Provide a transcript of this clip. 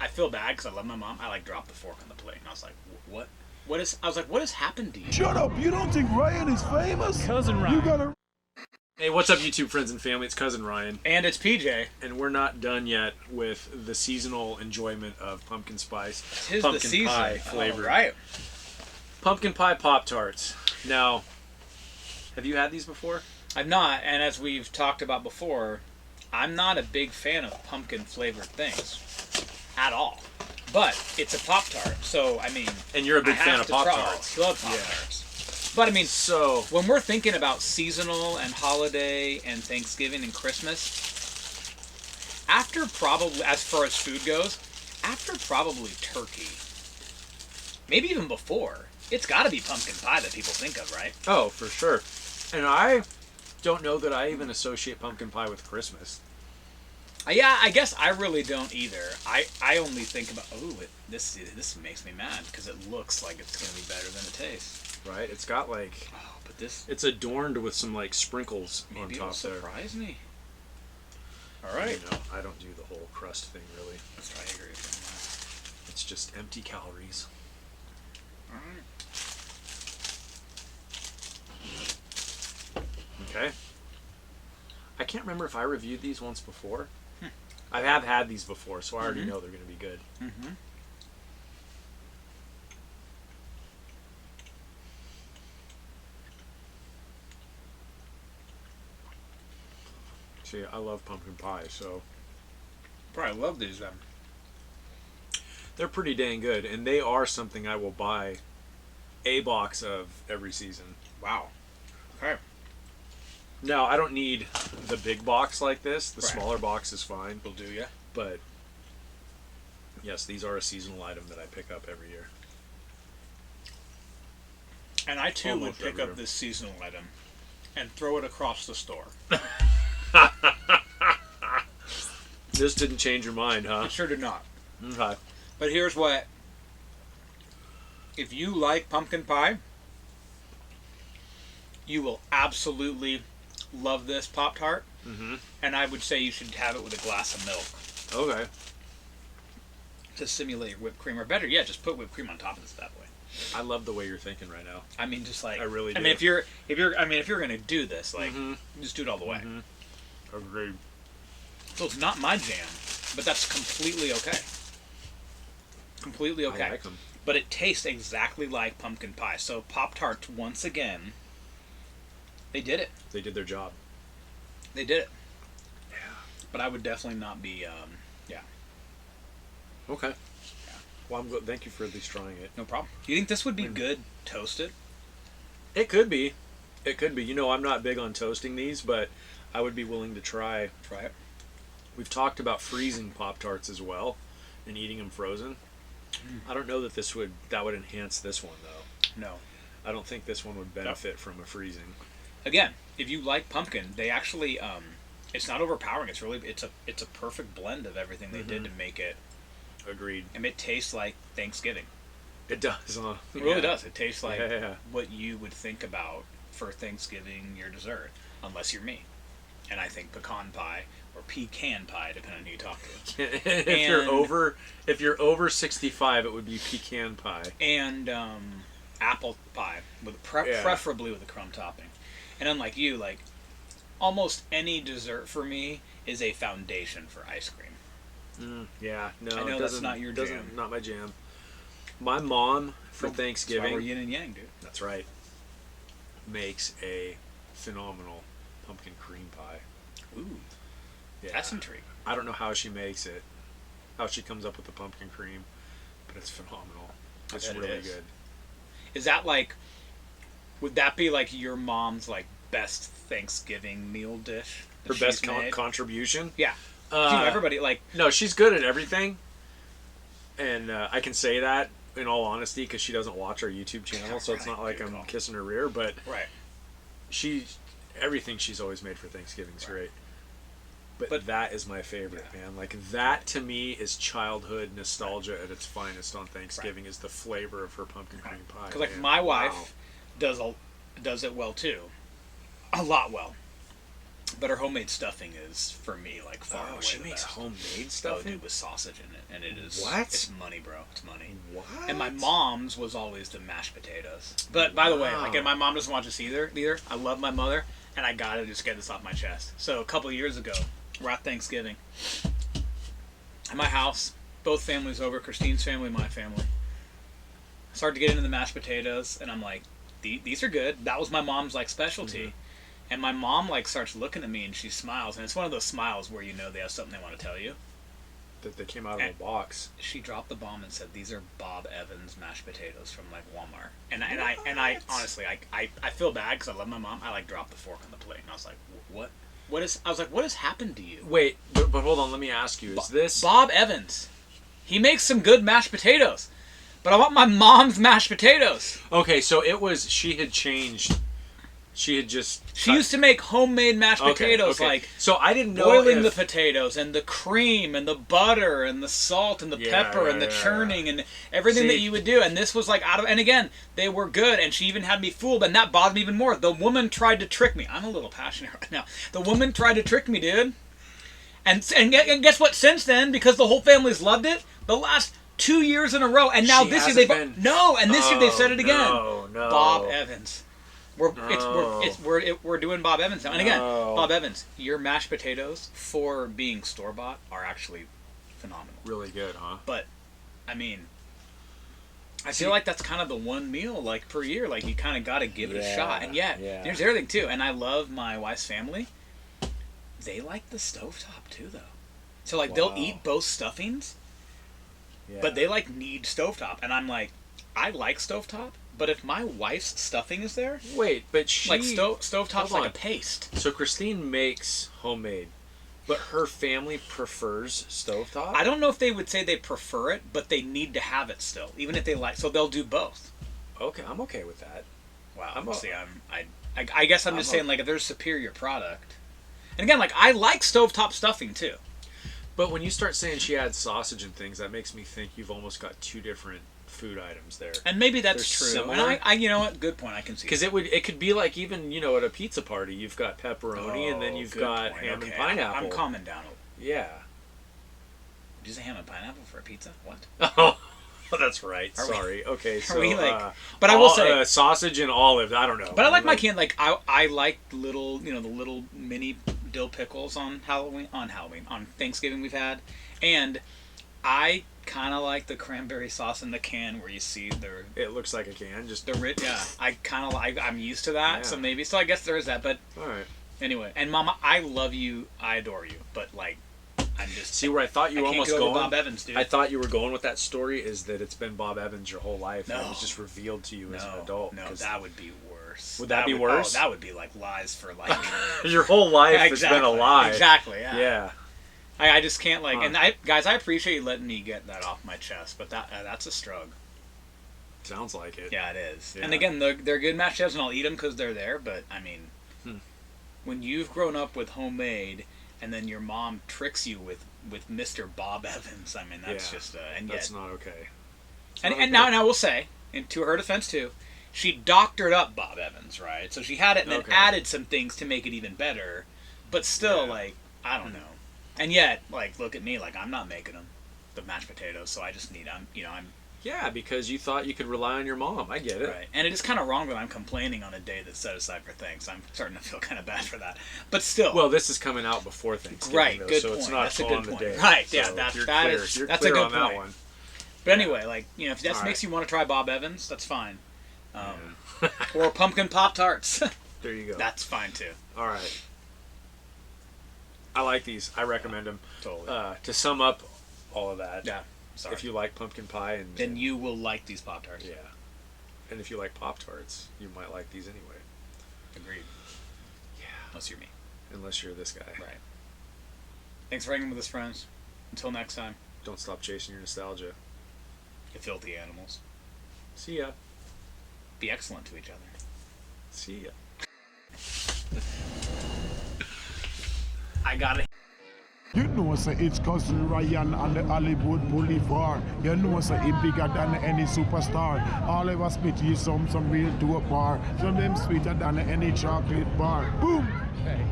I feel bad because I love my mom. I like dropped the fork on the plate, and I was like, what? What is? I was like, what has happened to you? Shut up! You don't think Ryan is famous? Cousin Ryan. You gotta. Hey, what's up, YouTube friends and family? It's Cousin Ryan. And it's PJ. And we're not done yet with the seasonal enjoyment of pumpkin spice. Tis pumpkin the season. pie flavor. Right. Pumpkin Pie Pop Tarts. Now, have you had these before? I've not, and as we've talked about before, I'm not a big fan of pumpkin flavored things at all. But it's a Pop Tart, so I mean. And you're a big I fan have of to Pop try. Tarts. Love Pop Tarts. But I mean, So when we're thinking about seasonal and holiday and Thanksgiving and Christmas, after probably, as far as food goes, after probably turkey, maybe even before, it's got to be pumpkin pie that people think of, right? oh, for sure. And I don't know that I even associate pumpkin pie with Christmas. Yeah, I guess I really don't either. I only think about, this makes me mad because it looks like it's going to be better than it tastes. Right? It's got like, But this it's adorned with some like sprinkles on maybe top it'll there. surprise me. All right. You know, I don't do the whole crust thing really. Let's try agree with It's just empty calories. that. All right. Okay. I can't remember if I reviewed these once before. I have had these before, so I already know they're going to be good. Mm-hmm. See, I love pumpkin pie, so Probably love these then. they're pretty dang good, and they are something I will buy a box of every season. Wow. Okay. Now, I don't need the big box like this. The Right. smaller box is fine, Will do ya. but yes, these are a seasonal item that I pick up every year. And I too would Almost pick every up year. this seasonal item and throw it across the store. This didn't change your mind, huh? It sure did not. Okay. But here's what. If you like pumpkin pie, you will absolutely love this Pop Tart. Mm-hmm. And I would say you should have it with a glass of milk Okay. to simulate your whipped cream. Or better yet, just put whipped cream on top of this bad boy. I love the way you're thinking right now. I mean, just like I really I do. mean, if you're gonna do this, like, Mhm. just do it all the way. Mhm. Agreed. So it's not my jam, but that's completely okay. Completely okay. I like them. But it tastes exactly like pumpkin pie. So Pop Tarts, once again, they did it. They did their job. They did it. Yeah. But I would definitely not be. Okay. Well, thank you for at least trying it. No problem. Do you think this would be good toasted? It could be. It could be. You know, I'm not big on toasting these, but I would be willing to try. Try it. We've talked about freezing Pop-Tarts as well and eating them frozen. I don't know that that would enhance this one, though. No. I don't think this one would benefit from a freezing. Again, if you like pumpkin, they actually it's not overpowering. It's a perfect blend of everything they did to make it. Agreed. And it tastes like Thanksgiving. It does, huh? It really does. It tastes like Yeah. what you would think about for Thanksgiving, your dessert, unless you're me. And I think pecan pie or pecan pie, depending on who you talk to. if you're over 65, it would be pecan pie. And apple pie, preferably with a crumb topping. And unlike you, like almost any dessert for me is a foundation for ice cream. Yeah, no, I know it that's doesn't- not your doesn't- jam. Not my jam. My mom for That's why Thanksgiving. we're yin and yang, dude. That's right. Makes a phenomenal pumpkin cream pie. Ooh, Yeah. that's intriguing. I don't know how she makes it, how she comes up with the pumpkin cream, but it's phenomenal. It's bet it really is. good. Is that like? Would that be like your mom's like best Thanksgiving meal dish? Her that best she's made? contribution? Yeah. You know, everybody like. No, she's good at everything, and I can say that in all honesty because she doesn't watch our YouTube channel, so it's not like I'm kissing her rear. But Right. everything she's always made for Thanksgiving is great. But, But- that is my favorite, man. Like that to me is childhood nostalgia at its finest on Thanksgiving. Is the flavor of her pumpkin cream pie. Because like man. my wife Wow. does it well too, a lot well. But her homemade stuffing is, for me, like far away she the makes best. homemade Oh, stuffing? dude, with sausage in it, and it is What? It's money, bro. It's money. What? And my mom's was always the mashed potatoes. But by the way, like, and my mom doesn't watch this either. I love my mother, and I gotta just get this off my chest. So a couple years ago, we're at Thanksgiving at my house. Both families over, Christine's family, my family. I started to get into the mashed potatoes, and I'm like, these are good. That was my mom's like specialty. Mm-hmm. And my mom like starts looking at me and she smiles, and it's one of those smiles where you know they have something they want to tell you. That they came out of a box. She dropped the bomb and said, "These are Bob Evans mashed potatoes from like Walmart." And I honestly I feel bad because I love my mom. I like dropped the fork on the plate and I was like, "What? What is?" I was like, "What has happened to you?" Wait, but hold on. Let me ask you: is this Bob Evans? He makes some good mashed potatoes, but I want my mom's mashed potatoes. Okay, so it was she had changed. She had just. She used to make homemade mashed potatoes, like so I didn't know boiling the potatoes and the cream and the butter and the salt and the pepper and the churning and everything that you would do. And this was like out of. And again, they were good, and she even had me fooled, and that bothered me even more. The woman tried to trick me. I'm a little passionate right now. The woman tried to trick me, dude. And guess what? Since then, because the whole family's loved it, the last 2 years in a row, and now this year they've this year they've said it again. No. Bob Evans. We're doing Bob Evans now. And again, Bob Evans, your mashed potatoes for being store bought are actually phenomenal. Really good, huh? But I mean, I feel like that's kind of the one meal like per year. Like you kind of got to give it a shot. And there's everything too. And I love my wife's family. They like the stovetop too, though. So like they'll eat both stuffings, but they like need stovetop. And I'm like, I like stovetop. But if my wife's stuffing is there... Wait, but she... Like, stovetop's like a paste. So Christine makes homemade, but her family prefers stovetop? I don't know if they would say they prefer it, but they need to have it still, even if they like... So they'll do both. Okay, I'm okay with that. Wow. I guess I'm just saying, like, if there's a superior product... And again, like, I like stovetop stuffing, too. But when you start saying she adds sausage and things, that makes me think you've almost got two different... food items there, and maybe that's true. Similar. And I, you know what? Good point. I can see because it could be like even at a pizza party, you've got pepperoni and then you've got ham and pineapple. I'm calming down. Yeah. Did you say ham and pineapple for a pizza? What? Oh, that's right. Sorry. Okay, so but I will say sausage and olive. I don't know. But I like my can. Like I like little the little mini dill pickles on Thanksgiving we've had, and I kind of like the cranberry sauce in the can where you see it looks like a can, just the rich. Yeah, I kind of like. I'm used to that, so I guess there is that. But all right. Anyway, and Mama, I love you, I adore you, but like, I'm just see where I thought you were almost going. Bob Evans, dude. I thought you were going with that story is that it's been Bob Evans your whole life, and it was just revealed to you as an adult. No, that would be worse. Would that be worse? Oh, that would be like lies for like your whole life has been a lie. Exactly. Yeah. Yeah. I just can't and guys, I appreciate you letting me get that off my chest, but that's a struggle. Sounds like it. Yeah, it is. Yeah. And again, they're good mashed potatoes, and I'll eat them because they're there. But I mean, when you've grown up with homemade, and then your mom tricks you with Mr. Bob Evans, I mean that's just that's not okay. Now I will say, and to her defense too, she doctored up Bob Evans, right? So she had it and then added some things to make it even better, but still, like I don't know. And yet, like, look at me, like, I'm not making them, the mashed potatoes, so I just need, I'm... Yeah, because you thought you could rely on your mom. I get it. Right. And it is kind of wrong that I'm complaining on a day that's set aside for things. I'm starting to feel kind of bad for that. But still... Well, this is coming out before Thanksgiving, right, good so point. It's not That's a on good the point. day. Right, so yeah, that's a clear good on point. That one. But anyway, like, if that makes you want to try Bob Evans, that's fine. Or pumpkin Pop Tarts. There you go. That's fine, too. All right. I like these. I recommend them. Totally. To sum up all of that. Yeah. Sorry. If you like pumpkin pie then you will like these Pop Tarts. Yeah. And if you like Pop Tarts, you might like these anyway. Agreed. Yeah. Unless you're me. Unless you're this guy. Right. Thanks for hanging with us, friends. Until next time. Don't stop chasing your nostalgia. You filthy animals. See ya. Be excellent to each other. See ya. I got it. You know, sir, it's cousin Ryan on the Hollywood Boulevard. You know, sir, he bigger than any superstar. All of us spit you some real dope bar. Some them sweeter than any chocolate bar. Boom! Hey.